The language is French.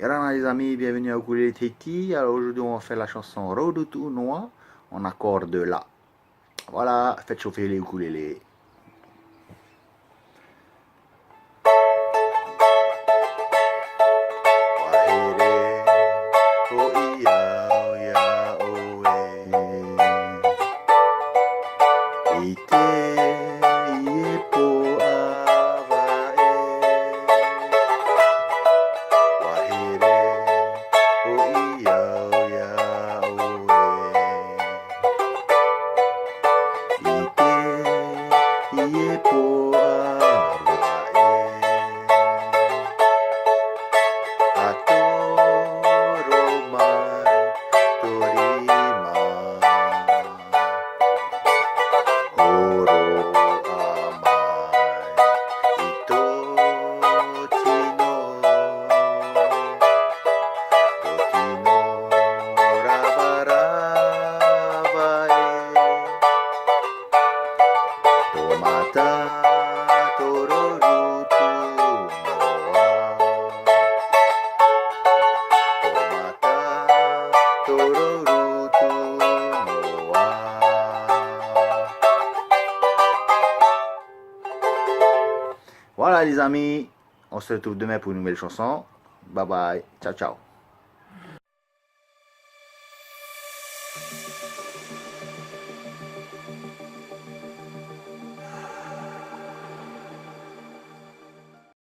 Hello les amis, bienvenue à Ukulele Teki. Alors aujourd'hui on va faire la chanson Road to Noir en accord de La. Voilà, faites chauffer les ukulélés. Voilà les amis, on se retrouve demain pour une nouvelle chanson. Bye bye, ciao ciao.